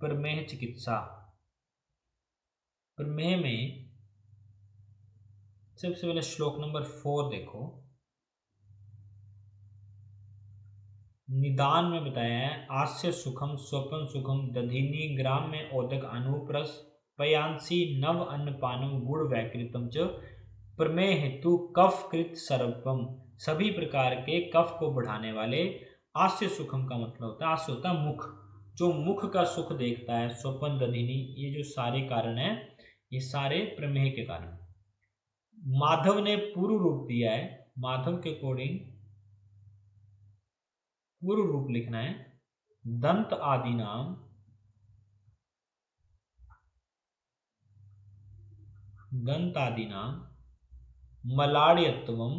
प्रमेह चिकित्सा। प्रमेह में सबसे पहले श्लोक नंबर 4 देखो। निदान में बताया है, आस्य सुखम स्वपन सुखम दधिनी ग्राम में ओदक अनुप्रस पयांसी नव अन्नपानम गुड़ वैकृतम च प्रमेह हेतु कफ कृत सर्वम। सभी प्रकार के कफ को बढ़ाने वाले आस्य सुखम का मतलब होता है, आस्य होता है मुख, जो मुख का सुख देखता है, स्वपन दधिनी, ये जो सारे कारण है ये सारे प्रमेह के कारण। माधव ने पूर्व रूप दिया है, माधव के अकॉर्डिंग पूर्व रूप लिखना है, दंत आदि नाम मलाड्यत्वम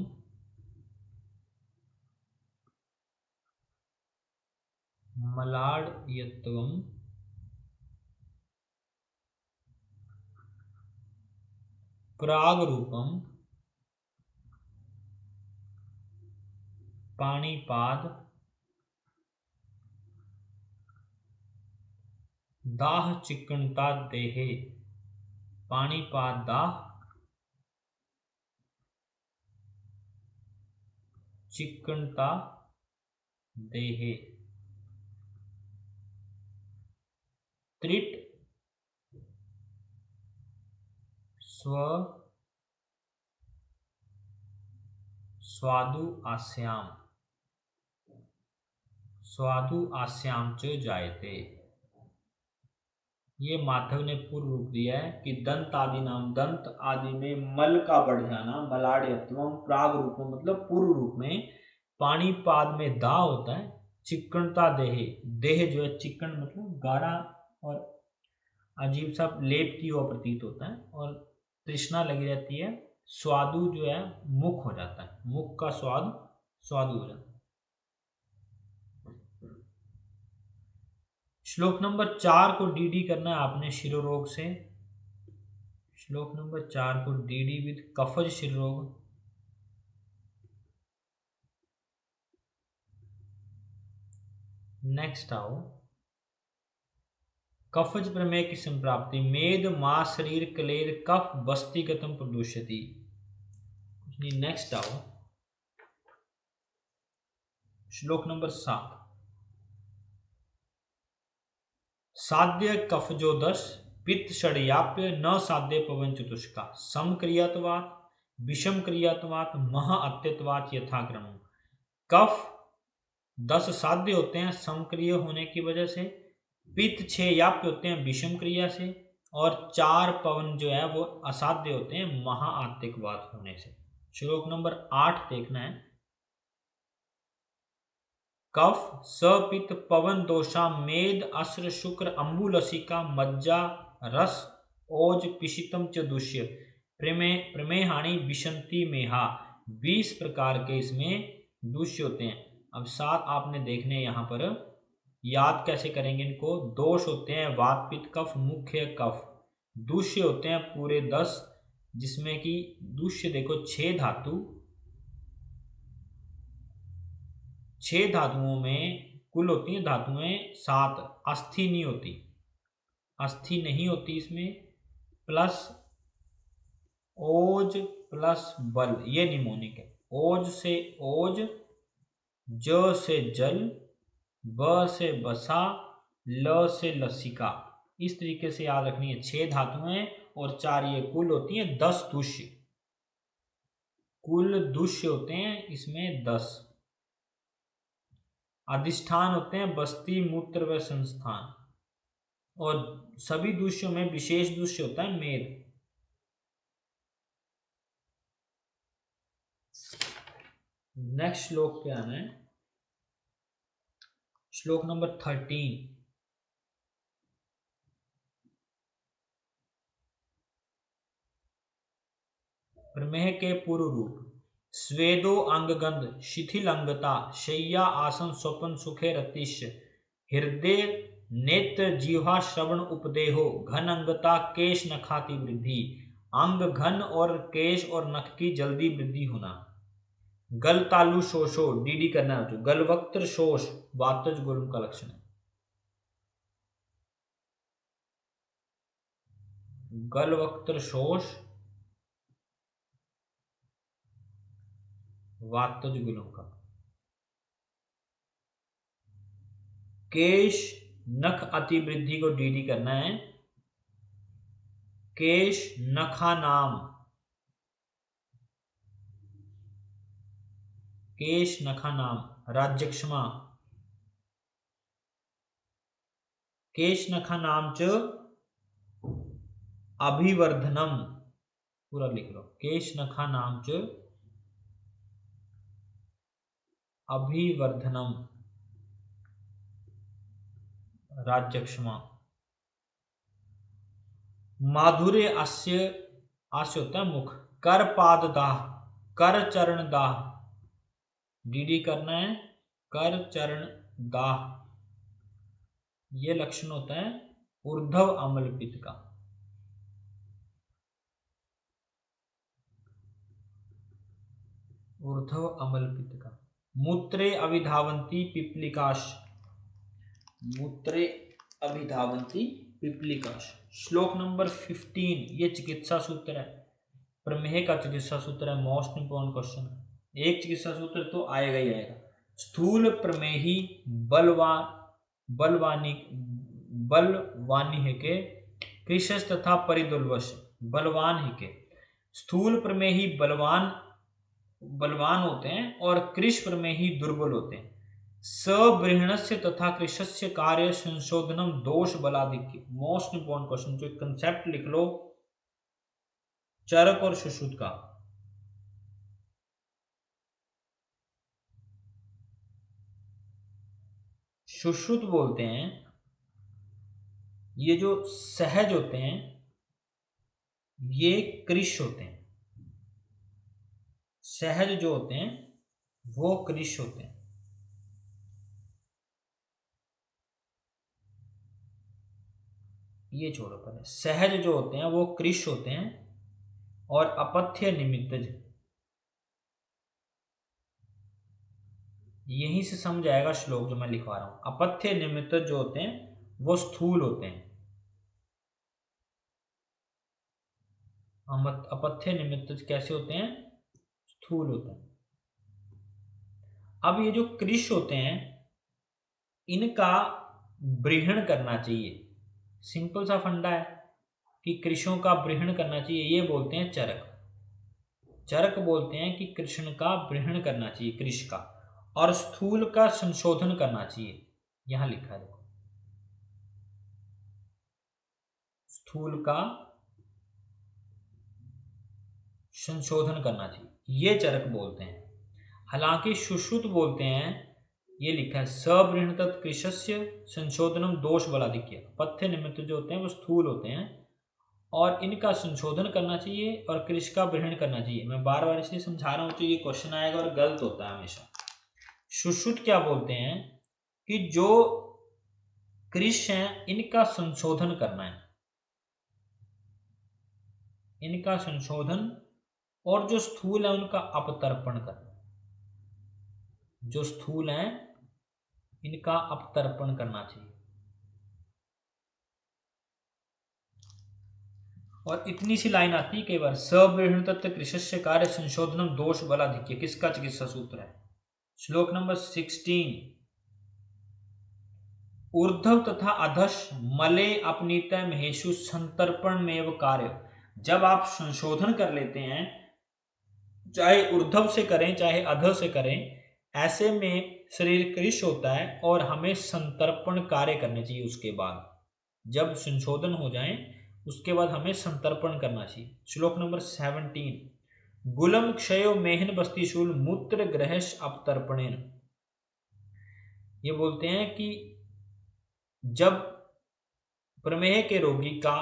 प्राग रूपम पाणिपाद दाह चिक्कणता देहे। पाणिपाद दाह चिक्कणता देहे। त्रिट स्वादु आस्याम च जायते। ये माधव ने पूर्व रूप दिया है कि दंत आदि नाम, दंत आदि में मल का बढ़ जाना, मलाड्यत्वम, प्राग रूप में मतलब पूर्व रूप में, पाणिपाद में दा होता है, चिक्कणता देहे, देह जो है चिक्कण मतलब गाढ़ा और अजीब सा लेप की हुआ प्रतीत होता है, और तृष्णा लगी रहती है, स्वादु जो है मुख हो जाता है, मुख का स्वाद स्वादु हो जाता है। श्लोक नंबर 4 को डीडी करना है आपने शिरोरोग से। श्लोक नंबर 4 को डीडी विद कफज शिरोरोग। नेक्स्ट आओ, कफज प्रमेय की संप्राप्ति, मेद मां शरीर कलेर कफ बस्तिगतम प्रदूषति। नेक्स्ट आओ, श्लोक नंबर 7, साध्य कफजोदस पित्त षड्याप्य न साध्य पवन चतुष्का सम क्रियात्वात् विषम क्रियात्वात् महा अत्यत्वात् यथाक्रम। कफ 10 साध्य होते हैं समक्रिय होने की वजह से, पित्त 6 याप्य होते हैं विषम क्रिया से, और 4 पवन जो है वो असाध्य होते हैं महाआत्तिकवाद होने से। श्लोक नंबर 8 देखना है, कफ सपित पवन दोषा मेद अस्र शुक्र अंबुलसिका मज्जा रस ओज पिशितम च दुष्य प्रमेहाणी विशंति मेहा। 20 प्रकार के इसमें दुष्य होते हैं। अब 7 आपने देखने यहाँ पर, याद कैसे करेंगे इनको। दोष होते हैं वात पित्त कफ मुख्य कफ, दुष्य होते हैं पूरे 10, जिसमें कि दुष्य देखो 6 धातु, 6 धातुओं में कुल होती है धातुएं 7, अस्थि नहीं होती, अस्थि नहीं होती इसमें, प्लस ओज प्लस बल, ये निमोनिक है। ओज से ओज, ज से जल, ब से बसा, ल से लसिका, इस तरीके से याद रखनी है। 6 धातुएं और 4 ये कुल होती हैं 10 दुष्य, कुल दुष्य होते हैं इसमें 10। अधिष्ठान होते हैं बस्ती मूत्र व संस्थान, और सभी दुष्यों में विशेष दुष्य होता है मेद। नेक्स्ट श्लोक पे आना है, श्लोक नंबर 13। प्रमेह के पूर्व रूप, स्वेदो अंगगंध शिथिल अंगता शय्या आसन स्वपन सुखे रतिश हृदय नेत्र जीवा श्रवण उपदेहो घन अंगता केश नखाती वृद्धि। अंग घन और केश और नख की जल्दी वृद्धि होना। गल तालु शोषो, डीडी करना है, गलवक्त्र शोष वातज गुल्म का लक्षण है। गलवक्त्र शोष वातज गुलों का। केश नख अतिवृद्धि को डीडी करना है। केश नखा नाम, केश नखा नाम राज्यक्षमा। केश नखा नाम च अभिवर्धनम, पूरा लिख लो। केश नखा नाम च अभिवर्धनम राज्यक्षमा। माधुर्य अस्य, अस्य होता है मुख। कर पाद दाह, कर चरण दाह डीडी करना है। कर चरण दाह, ये लक्षण होता है ऊर्ध्व अम्ल पित्त का। ऊर्ध्व अम्ल पित्त का। मूत्रे अभिधावंती पिपलिकाश, मूत्रे अभिधावंती पिपलिकाश। श्लोक नंबर 15, ये चिकित्सा सूत्र है, प्रमेह का चिकित्सा सूत्र है, मोस्ट इंपोर्टेंट क्वेश्चन। एक चिकित्सा सूत्र तो आएगा ही आएगा। स्थूल प्रमेही बलवानी के कृशस तथा परिदुर्वश बलवान ही के। स्थूल प्रमेही बलवान होते हैं और कृश प्रमेही दुर्बल होते हैं। सबृहणस्य तथा कृशस्य कार्य संशोधनम दोष बलाधिक्य। मोस्ट इंपोर्टेंट क्वेश्चन, जो कंसेप्ट लिख लो चरक और सुश्रुत का। सुश्रुत बोलते हैं ये जो सहज होते हैं ये कृश होते हैं। सहज जो होते हैं वो कृश होते हैं। ये छोड़ो पहले। सहज जो होते हैं वो कृश होते हैं और अपथ्य निमित्तज, यहीं से समझ आएगा श्लोक जो मैं लिखवा रहा हूं। अपथ्य निमित्तज जो होते हैं वो स्थूल होते हैं। अपथ्य निमित्तज कैसे होते हैं? स्थूल होते हैं। अब ये जो कृश होते हैं इनका ब्रीहण करना चाहिए। सिंपल सा फंडा है कि कृषों का ब्रीहण करना चाहिए, ये बोलते हैं चरक। चरक बोलते हैं कि कृष्ण का ब्रीहण करना चाहिए, कृष का, और स्थूल का संशोधन करना चाहिए। यहां लिखा है देखो, स्थूल का संशोधन करना चाहिए, ये चरक बोलते हैं। हालांकि सुश्रुत बोलते हैं, ये लिखा है सबृहण तत् कृशस्य संशोधनम दोष बलाधिक्य। पथ्य निमित्त जो होते हैं वो स्थूल होते हैं और इनका संशोधन करना चाहिए और कृष का ब्रहण करना चाहिए। मैं बार बार इसलिए समझा रहा हूं तो ये क्वेश्चन आएगा और गलत होता है हमेशा। सुश्रुत क्या बोलते हैं कि जो कृष हैं इनका संशोधन करना है, इनका संशोधन, और जो स्थूल है उनका अपतर्पण करना। जो स्थूल हैं इनका अपतर्पण करना चाहिए। और इतनी सी लाइन आती है कई बार, सबृहण तत्व कृशस्य कार्य संशोधनम दोष बलाधिक्य, किसका चिकित्सा सूत्र है? श्लोक नंबर 16, ऊर्ध्व तथा अधश मले अपनीत महेशु संतर्पण में कार्य। जब आप संशोधन कर लेते हैं, चाहे ऊर्ध्व से करें चाहे अधः से करें, ऐसे में शरीर कृश होता है और हमें संतर्पण कार्य करने चाहिए। उसके बाद जब संशोधन हो जाए उसके बाद हमें संतर्पण करना चाहिए। श्लोक नंबर 17, गुलम क्षयो मेहन बस्तिशूल मूत्र ग्रहश अपतर्पणेन। ये बोलते हैं कि जब प्रमेह के रोगी का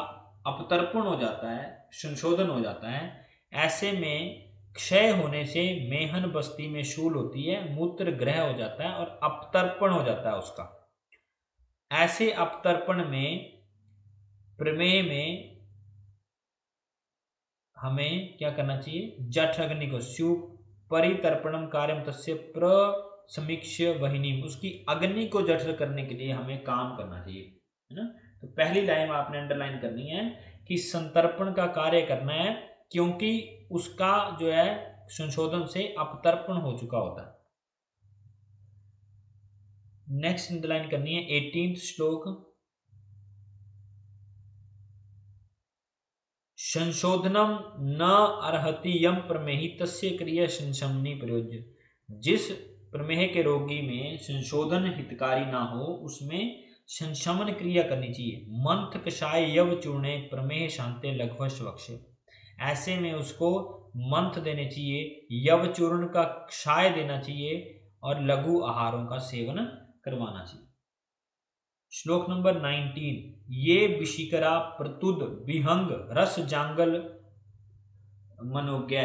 अपतर्पण हो जाता है, संशोधन हो जाता है, ऐसे में क्षय होने से मेहन बस्ती में शूल होती है, मूत्र ग्रह हो जाता है और अपतर्पण हो जाता है उसका। ऐसे अपतर्पण में प्रमेह में हमें क्या करना चाहिए? जठ अग्नि को स्यु परितर्पणम कार्यम तस्य प्रसमीक्ष्य वहिनी, उसकी अग्नि को जठर करने के लिए हमें काम करना चाहिए, है ना। तो पहली लाइन आपने अंडरलाइन करनी है कि संतर्पण का कार्य करना है, क्योंकि उसका जो है संशोधन से अपतर्पण हो चुका होता है। नेक्स्ट अंडरलाइन करनी है 18th श्लोक। संशोधनम न अर्हति यम प्रमेहि तस्य क्रिया संशमनी प्रयोज्य। जिस प्रमेह के रोगी में संशोधन हितकारी ना हो उसमें संशमन क्रिया करनी चाहिए। मंथ कषाय यव चूर्णे प्रमेह शांते लघ्वश वक्ष्य। ऐसे में उसको मंथ देने चाहिए, यव चूर्ण का कषाय देना चाहिए और लघु आहारों का सेवन करवाना चाहिए। श्लोक नंबर 19। ये विशिकरा प्रतुद विहंग रस जांगल मनोज्ञ।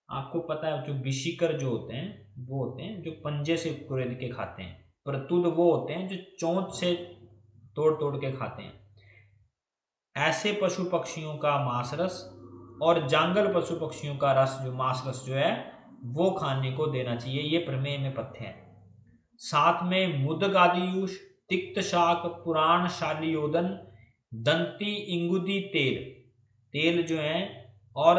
आपको पता है जो विशिकर जो होते हैं वो होते हैं जो पंजे से कुरेद के खाते हैं, प्रतुद वो होते हैं जो चोंच से तोड़ तोड़ के खाते हैं। ऐसे पशु पक्षियों का मांस रस और जांगल पशु पक्षियों का रस जो मांस रस जो है वो खाने को देना चाहिए। ये प्रमेय में पथ्य है। साथ में मुदगादियुष तिक्त शाक पुराण शालियोदन दंती इंगुदी तेल तेल जो है और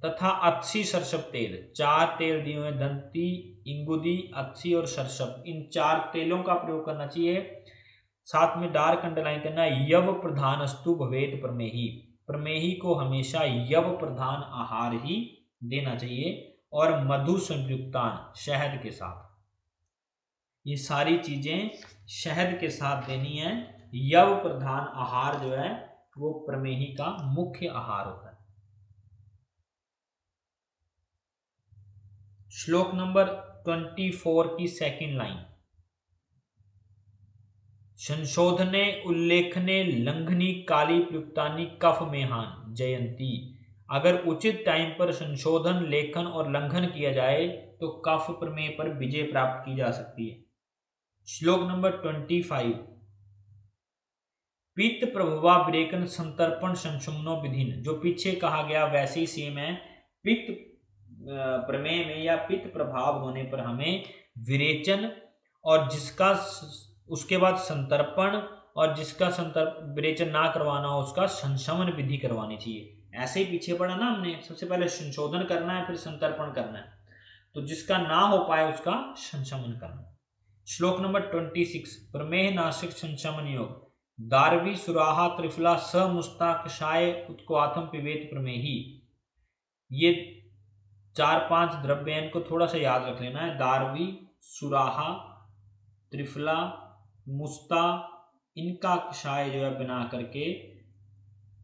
तथा अच्छी सरसप तेल, 4 तेल दिए हुए, दंती इंगुदी अच्छी और सरसप, इन 4 तेलों का प्रयोग करना चाहिए। साथ में डार्क अंडरलाइन करना है यव प्रधानस्तु भवेत प्रमेही। प्रमेही को हमेशा यव प्रधान आहार ही देना चाहिए और मधु संयुक्तान शहद के साथ। ये सारी चीजें शहद के साथ देनी है। यव प्रधान आहार जो है वो प्रमेही का मुख्य आहार होता है। श्लोक नंबर 24 की सेकंड लाइन। संशोधने उल्लेखने लंघनी काली प्रयुक्तानी कफ मेहान जयंती। अगर उचित टाइम पर संशोधन लेखन और लंघन किया जाए तो कफ प्रमेय पर विजय प्राप्त की जा सकती है। श्लोक नंबर 25। पित्त प्रभवा ब्रेकन संतर्पण संशमनो विधिन। जो पीछे कहा गया वैसे ही सेम है। पित्त प्रमेय में या पित्त प्रभाव होने पर हमें विरेचन और जिसका उसके बाद संतर्पण और जिसका विरेचन ना करवाना हो उसका संशमन विधि करवानी चाहिए। ऐसे ही पीछे पड़ा ना हमने, सबसे पहले संशोधन करना है फिर संतर्पण करना है, तो जिसका ना हो पाए उसका संशमन करना। श्लोक नंबर 26। प्रमेह नासिक संशमन योग दारवी सुराहा त्रिफला समुस्ता कषाय उत्कोआथम पिबेत प्रमेही। ये 4-5 द्रव्य हैं, इनको थोड़ा सा याद रख लेना है। दारवी, सुराहा, त्रिफला, मुस्ता, इनका कषाय जो है बना करके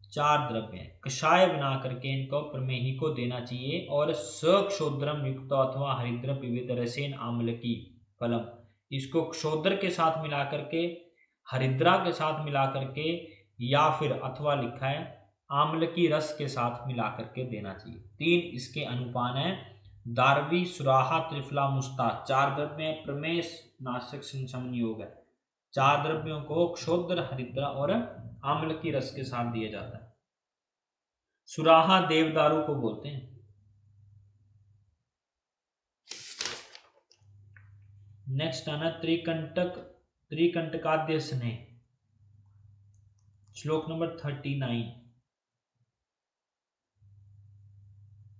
4 द्रव्य हैं, कषाय बना करके इनको प्रमेही को देना चाहिए। और सक्षोद्रम युक्त अथवा हरिद्र पिबेत रसेन आम्लकी फलम। इसको क्षोद्र के साथ मिला करके, हरिद्रा के साथ मिला करके या फिर अथवा लिखा है आम्ल की रस के साथ मिला करके देना चाहिए। 3 इसके अनुपान है। दारवी, सुराहा, त्रिफला, मुस्ता 4 द्रव्य प्रमेय नाशक संशमन योग है। 4 द्रव्यों को क्षोद्र, हरिद्रा और आम्ल की रस के साथ दिया जाता है। सुराहा देवदारू को बोलते हैं। नेक्स्ट आना त्रिकंटकाद्य स्नेह। श्लोक नंबर 39।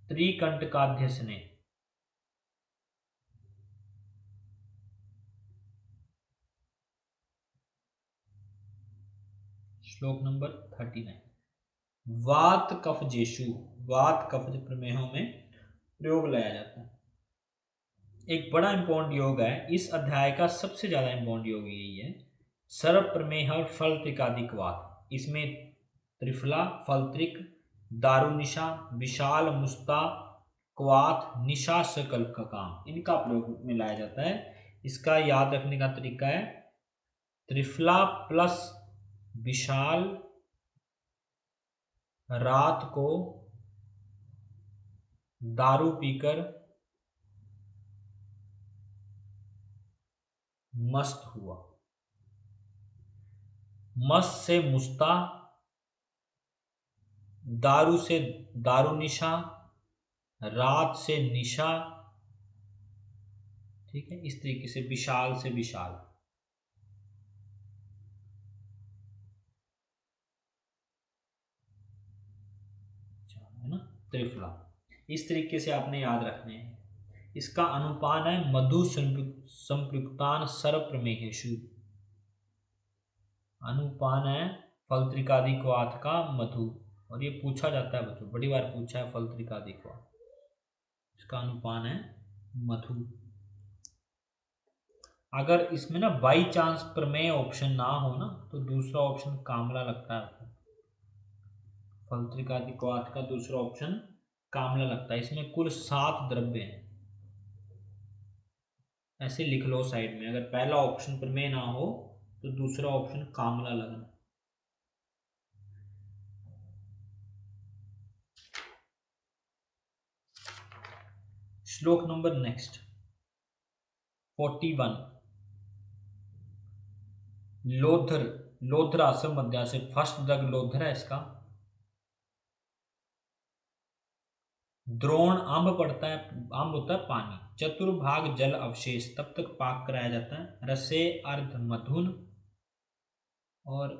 त्रिकंटकाद्य स्नेह। श्लोक नंबर 39। वात कफ जेशु। वात कफ प्रमेहों में प्रयोग लाया जाता है। एक बड़ा इंपॉर्टेंट योग है, इस अध्याय का सबसे ज्यादा इंपॉर्टेंट योग यही है। सर्व प्रमेह फल त्रिकादिक वात। इसमें त्रिफला, फलत्रिक, दारुनिशा, विशाल, मुस्ता, क्वाथ, निशा, सकल का काम, इनका प्रयोग में लाया जाता है। इसका याद रखने का तरीका है त्रिफला प्लस विशाल रात को दारू पीकर मस्त हुआ। मस्त से मुस्ता, दारू से दारू निशा, रात से निशा, ठीक है। इस तरीके से विशाल से विशाल। है ना, त्रिफला। इस तरीके से आपने याद रखने हैं। इसका अनुपान है मधु संपृक्तान सर्वप्रमेहेषु। अनुपान है फलत्रिकादि क्वाथ का मधु, और ये पूछा जाता है बच्चों, बड़ी बार पूछा है फलत्रिकादि क्वाथ। इसका अनुपान है मधु। अगर इसमें ना बाई चांस प्रमेय ऑप्शन ना हो ना, तो दूसरा ऑप्शन कामला लगता है। फलत्रिकादि क्वाथ का दूसरा ऑप्शन कामला लगता है। इसमें कुल 7 द्रव्य हैं, ऐसे लिख लो साइड में। अगर पहला ऑप्शन प्रमेय ना हो तो दूसरा ऑप्शन कामला लगना। श्लोक नंबर नेक्स्ट 41। लोधर, लोधर आसव मध्या से फर्स्ट दग लोधर है इसका। द्रोण आंब पड़ता है, आंब होता है पानी। चतुर्भाग जल अवशेष, तब तक पाक कराया जाता है। रसे अर्ध मधुन, और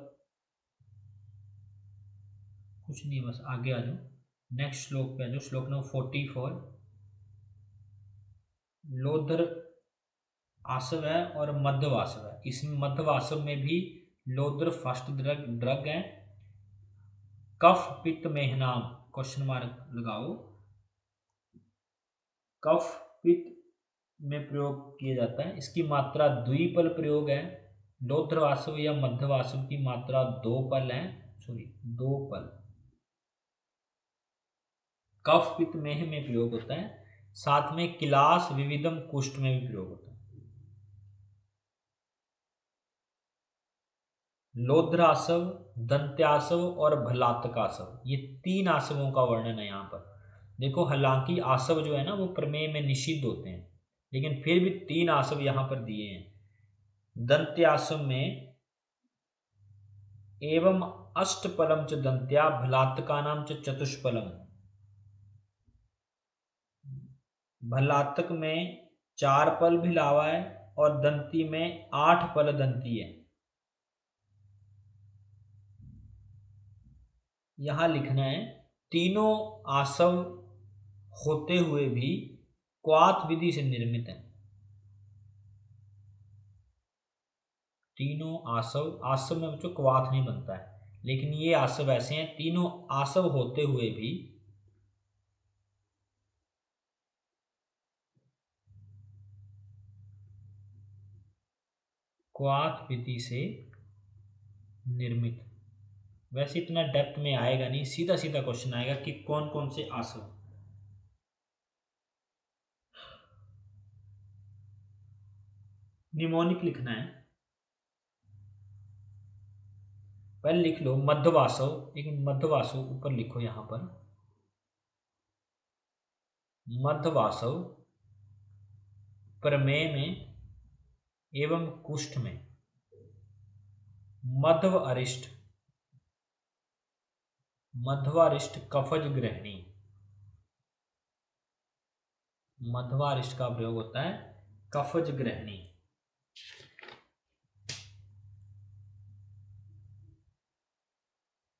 कुछ नहीं, बस आगे आ जाओ, नेक्स्ट श्लोक पे आ जाओ। श्लोक नंबर 44। लोधर आसव है और मध्य वासव है। इसमें मध्य वासव में भी लोधर फर्स्ट ड्रग है। कफ पित्त मेहनाम, क्वेश्चन मार्क लगाओ। कफ पित्त में प्रयोग किया जाता है। इसकी मात्रा द्विपल प्रयोग है। लोधर वासव या मध्य वासव की मात्रा 2 पल है, सॉरी 2 पल। कफ पित्त में प्रयोग होता है। साथ में किलास विविधम कुष्ठ में भी प्रयोग होता है। लोध्रासव, दंत्यासव और भलातकासव, ये 3 आसवों का वर्णन है यहाँ पर। देखो हालांकि आसव जो है ना वो प्रमेय में निषिद्ध होते हैं, लेकिन फिर भी 3 आसव यहाँ पर दिए हैं। दंत्यासव में एवं अष्टपलम च दंत्या भलातकानाम च चतुष्पलम। भलातक में 4 पल भी लावा है और दंती में 8 पल दंती है। यहां लिखना है तीनों आसव होते हुए भी क्वाथ विधि से निर्मित है। तीनों आसव, आसव में बच्चों क्वाथ नहीं बनता है, लेकिन ये आसव ऐसे हैं तीनों आसव होते हुए भी क्वाथ विधि से निर्मित। वैसे इतना डेप्थ में आएगा नहीं, सीधा सीधा क्वेश्चन आएगा कि कौन कौन से आसव। निमोनिक लिखना है। पहले लिख लो मध्यवासव, एक मध्यवासव ऊपर लिखो यहां पर। मध्यवासव प्रमेय में एवं कुष्ठ में। मध्व अरिष्ट, मध्वारिष्ट कफज ग्रहणी। मध्वारिष्ट का प्रयोग होता है कफज ग्रहणी।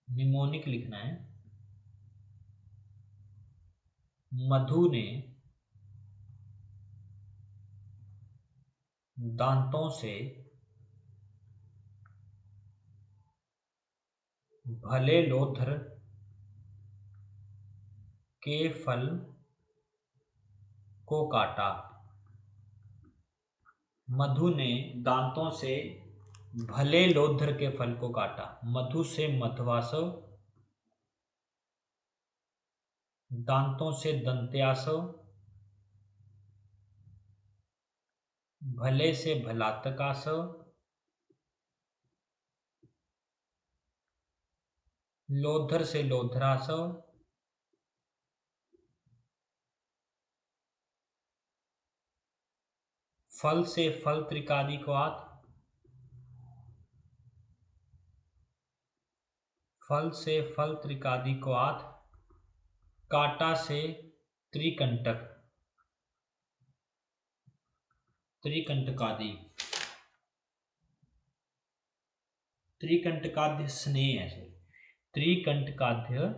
निमोनिक लिखना है। मधु ने दांतों से भले लोधर के फल को काटा। मधु ने दांतों से भले लोधर के फल को काटा। मधु से मध्वासव, दांतों से दंत्यासव, भले से भलातकासव, लोधर से लोधरासव, फल से फल त्रिकादि क्वाथ, फल से फल त्रिकादि क्वाथ, काटा से त्रिकंटक, त्रिकंटकादि, त्रिकंटकाद्य स्नेह है, त्रिकंटकाद्य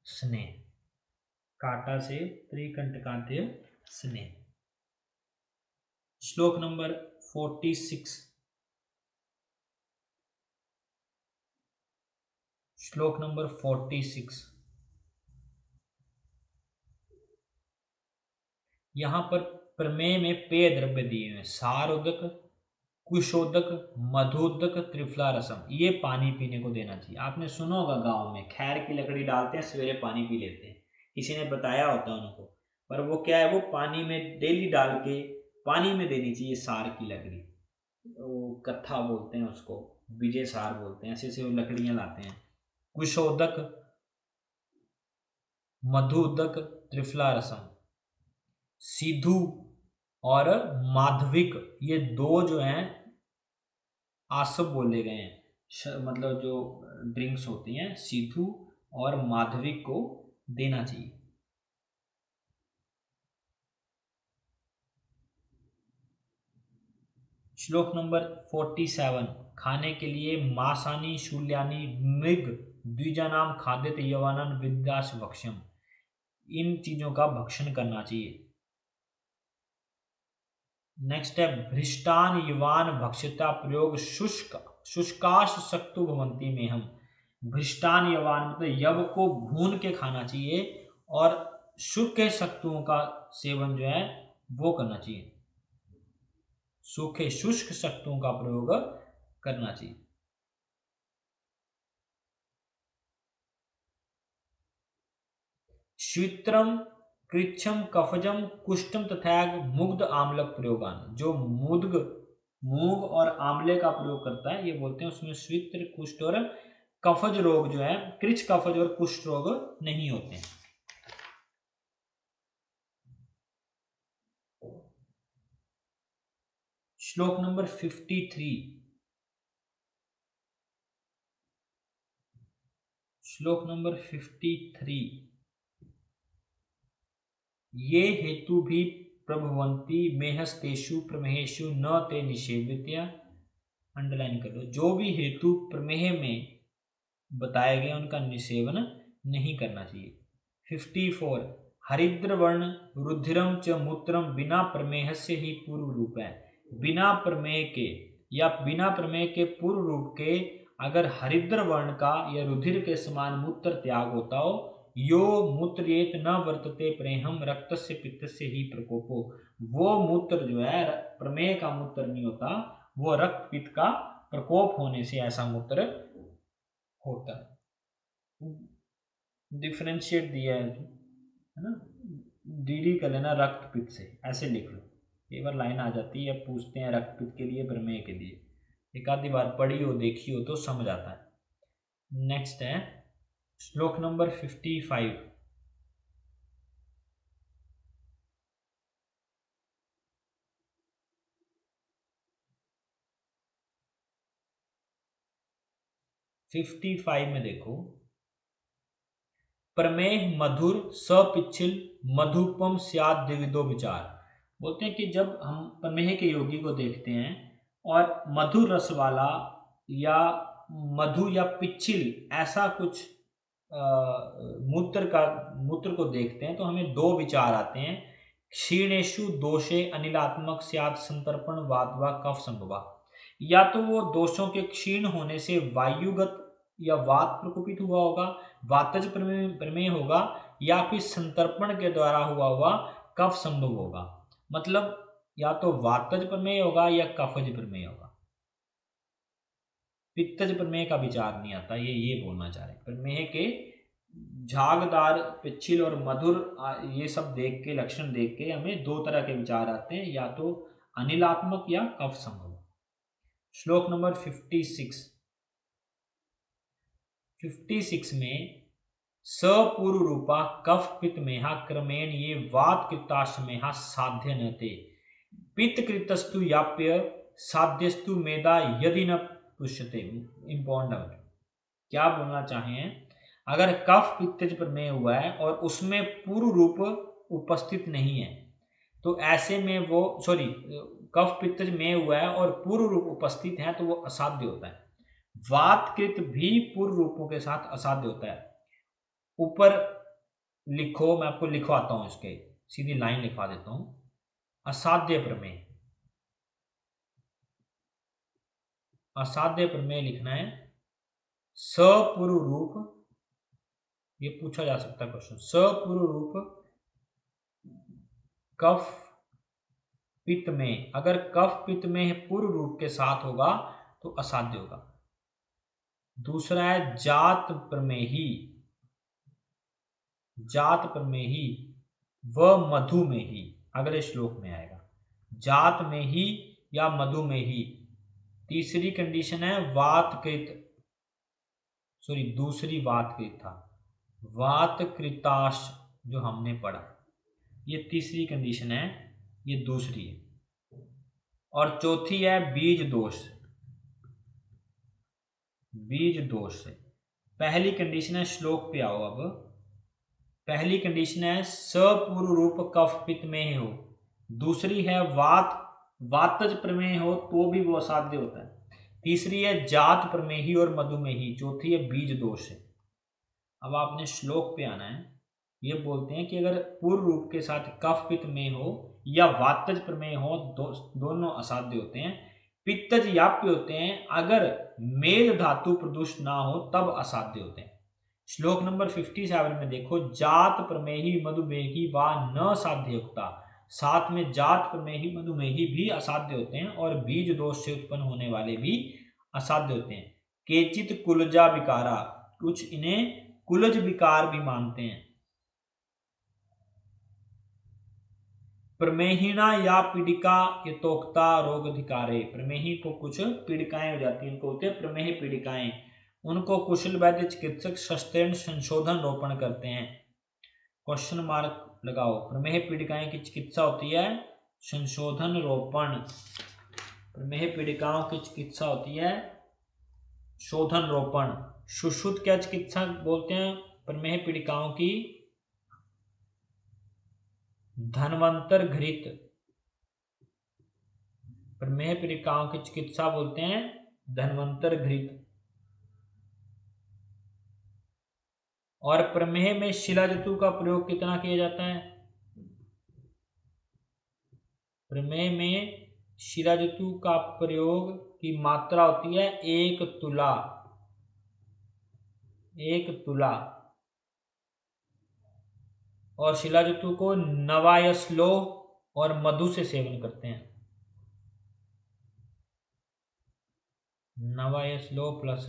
स्नेह, काटा से त्रिकंटकांत्य स्नेह। श्लोक नंबर 46। श्लोक नंबर 46। यहां पर प्रमेय में पेय द्रव्य दिए हुए हैं, सारोदक, कुशोदक, मधुदक, त्रिफला रसम। ये पानी पीने को देना चाहिए। आपने सुना होगा गांव में खैर की लकड़ी डालते हैं, सवेरे पानी पी लेते हैं, किसी ने बताया होता है उनको। पर वो क्या है, वो पानी में डेली डाल के पानी में देनी चाहिए सार की लकड़ी। वो कत्था बोलते हैं उसको, विजय सार बोलते हैं, ऐसे ऐसे वो लकड़ियां लाते हैं। कुशोदक, मधुदक, त्रिफला रसम, सिधु और माधविक, ये दो जो हैं आसव बोले गए हैं। मतलब जो ड्रिंक्स होती हैं, सिधु और माधविक को देना चाहिए। श्लोक नंबर 47। खाने के लिए मासानी शूल्यानी मृग द्विजानाम खाद्यत यवानन विद्यास भक्ष्यम, इन चीजों का भक्षण करना चाहिए। नेक्स्ट है भ्रिष्टान युवान भक्षिता प्रयोग शुष्क शुष्काश शक्तु भवंती में हम। भ्रिष्टान यवान मतलब यव को भून के खाना चाहिए, और सूखे शक्तुओं का सेवन जो है वो करना चाहिए, सूखे शुष्क शक्तुओं का प्रयोग करना चाहिए। शीत्रम कृच्छम कफजम कुष्ठम तथा मुग्ध आम्लक प्रयोगान। जो मुद्ग मूंग और आंवले का प्रयोग करता है, ये बोलते हैं उसमें स्वित्र, कुष्ठ और कफज रोग जो है, कृच्छ कफज और कुष्ठ रोग नहीं होते हैं। श्लोक नंबर 53। श्लोक नंबर 53। ये हेतु भी प्रभवंती मेहस्तेषु प्रमेहेषु न ते निषेवित्या। अंडरलाइन कर लो, जो भी हेतु प्रमेह में बताए गए उनका निषेवन नहीं करना चाहिए। 54। हरिद्र वर्ण रुधिरम च मूत्रम बिना प्रमेह से ही पूर्व रूप है। बिना प्रमेय के या बिना प्रमेय के पूर्व रूप के अगर हरिद्र वर्ण का या रुधिर के समान मूत्र त्याग होता हो, यो मूत्रेत न वर्तते प्रेहम रक्त से पित्त से ही प्रकोपो, वो मूत्र जो है प्रमेय का मूत्र नहीं होता, वो रक्त पित्त का प्रकोप होने से ऐसा मूत्र होता है। डिफ्रेंशिएट दिया है ना, डीडी कर लेना रक्त पित्त से, ऐसे लिख लो। कई बार लाइन आ जाती है, पूछते हैं रक्त पित्त के लिए प्रमेय के लिए, एक आधी बार पढ़ी हो देखी हो तो समझ आता है। नेक्स्ट है श्लोक नंबर 55। में देखो, प्रमेह मधुर सपिच्छिल मधुपम स्याद द्विविधो विचार। बोलते हैं कि जब हम प्रमेह के योगी को देखते हैं और मधुर रस वाला या मधु या पिच्छिल ऐसा कुछ मूत्र को देखते हैं तो हमें दो विचार आते हैं। क्षीणेशु दोषे अनिलात्मक स्याद संतर्पण वातवा कफ संभवा। या तो वो दोषों के क्षीण होने से वायुगत या वात प्रकोपित हुआ होगा, वातज प्रमेय होगा, या फिर संतर्पण के द्वारा हुआ कफ संभव होगा। मतलब या तो वातज प्रमेय होगा या कफज प्रमेय होगा, पित्तज प्रमेय का विचार नहीं आता। ये बोलना चाह रहे प्रमेय के झागदार पिच्छिल और मधुर ये सब देख के, लक्षण देख के हमें दो तरह के विचार आते हैं, या तो अनिलात्मक या कफ संभव। श्लोक नंबर 56 में सपूर्व रूपा कफ पित्त मेहा क्रमेण ये वात कृताश्मेहा साध्य न थे पित्त कृतस्तु याप्य साध्यस्तु मेदा यदि न पुष्यते। इंपॉर्टेंट, क्या बोलना चाहें, अगर कफ पित्तज प्रमेय हुआ है और उसमें पूर्व रूप उपस्थित नहीं है तो ऐसे में वो कफ पित्तज में हुआ है और पूर्व रूप उपस्थित है तो वो असाध्य होता है। वातकृत भी पूर्व रूपों के साथ असाध्य होता है। ऊपर लिखो, मैं आपको लिखवाता हूं, इसके सीधी लाइन लिखवा देता हूं। असाध्य प्रमेय, असाध्य प्रमेय लिखना है। सपूर्व रूप, ये पूछा जा सकता है क्वेश्चन, सपूर्व रूप कफ पित्त में, अगर कफ पित्त में पूर्व रूप के साथ होगा तो असाध्य होगा। दूसरा है जात प्रमेही, जात प्रमेही व मधुमेही, अगले श्लोक में आएगा, जात में ही या मधुमेही। तीसरी कंडीशन है वातकृत, सॉरी दूसरी वातकृत था, वातकृताश जो हमने पढ़ा, ये तीसरी कंडीशन है, ये दूसरी है। और चौथी है बीज दोष, बीज दोष से। पहली कंडीशन है, श्लोक पे आओ अब। पहली कंडीशन है सपूर्व रूप कफ पित्त में हो, दूसरी है वातज प्रमेय हो तो भी वो असाध्य होता है, तीसरी है जात प्रमेही और मधुमेही, चौथी है बीज दोष से। अब आपने श्लोक पे आना है। ये बोलते हैं कि अगर पूर्व रूप के साथ कफ पित्त में हो या वातज प्रमेय हो, दोनों असाध्य होते हैं। पित्तज याप्य होते हैं, अगर मेल धातु प्रदुष्ट ना हो तब असाध्य होते हैं। श्लोक नंबर 57 में देखो, जात प्रमेही मधुमेही व न साध्ययुक्ता, साथ में जात प्रमेही मधुमेही भी असाध्य होते हैं और बीज दोष से उत्पन्न होने वाले भी असाध्य होते हैं। केचित कुलजा विकारा, कुछ इन्हें कुलज विकार भी मानते हैं। प्रमेहिणा या पीड़िका यथोक्ता रोग अधिकारे, प्रमेही को कुछ पीड़िकाएं हो जाती हैं, इनको होते हैं प्रमेह पीड़िकाएं, उनको कुशल वैद्य चिकित्सक सस्तेन संशोधन रोपण करते हैं। क्वेश्चन मार्क लगाओ, प्रमेह पीड़िकाएं की चिकित्सा होती है संशोधन रोपण, प्रमेह पीड़िकाओं की चिकित्सा होती है शोधन रोपण। सुश्रुत क्या चिकित्सा बोलते हैं प्रमेह पीड़िकाओं की? धन्वंतर घृत, प्रमेह पीड़िकाओं की चिकित्सा बोलते हैं धन्वंतर घृत। और प्रमेह में शिलाजतु का प्रयोग कितना किया जाता है? प्रमेह में शिलाजतु का प्रयोग की मात्रा होती है 1 तुला, 1 तुला। और शिलाजतु को नवायस्लो और मधु से सेवन करते हैं, नवायस्लो प्लस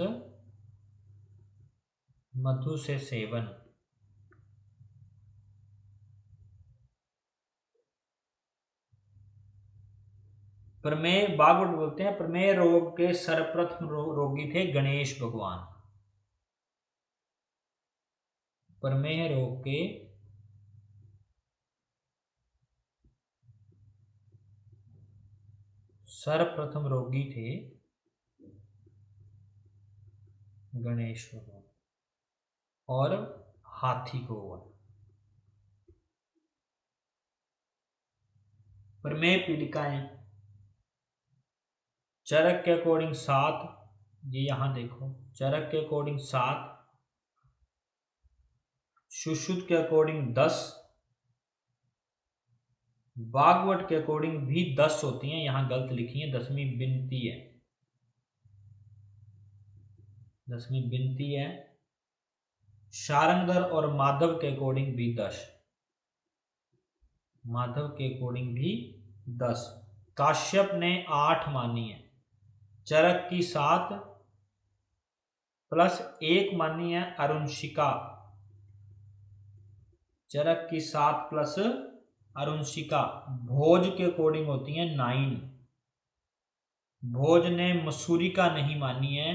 मधु से सेवन। प्रमेह बागवट बोलते हैं, प्रमेह रोग के सर्वप्रथम रोगी थे गणेश भगवान। प्रमेह रोग के सर्वप्रथम रोगी थे गणेश भगवान और हाथी को हुआ। प्रमेह पीड़िकाएं चरक के अकॉर्डिंग 7, ये यहां देखो, चरक के अकॉर्डिंग 7, सुश्रुत के अकॉर्डिंग 10, बागवट के अकॉर्डिंग भी 10 होती हैं, यहां गलत लिखी है, 10वीं बिनती है, 10वीं बिनती है। शारंगधर और माधव के अकॉर्डिंग भी 10, माधव के अकॉर्डिंग भी 10। काश्यप ने 8 मानी है, चरक की 7 प्लस 1 मानी है अरुणशिका, चरक की 7 प्लस अरुणशिका। भोज के अकॉर्डिंग होती है 9, भोज ने मसूरी का नहीं मानी है,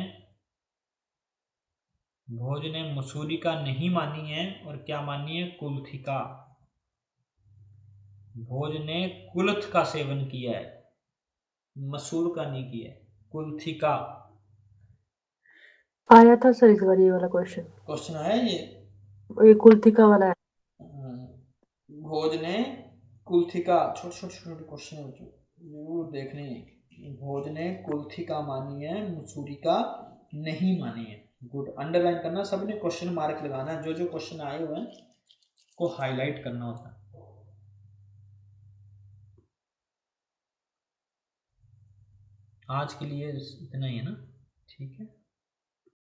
भोज ने मसूरी का नहीं मानी है, और क्या मानी है? कुल्थिका। भोज ने कुल्थ का सेवन किया है, मसूर का नहीं किया है, कुल्थिका। आया था सर इस बार ये वाला क्वेश्चन आया ये कुल्थिका वाला है। भोज ने कुल्थिका, छोटे छोटे क्वेश्चन जरूर देखने हैं। भोज ने कुल्थिका मानी है, मसूरी का नहीं मानी है। गुड, अंडरलाइन करना, सबने क्वेश्चन मार्क लगाना है, जो जो क्वेश्चन आए हुए हैं को हाईलाइट करना होता है। आज के लिए इतना ही है ना, ठीक है।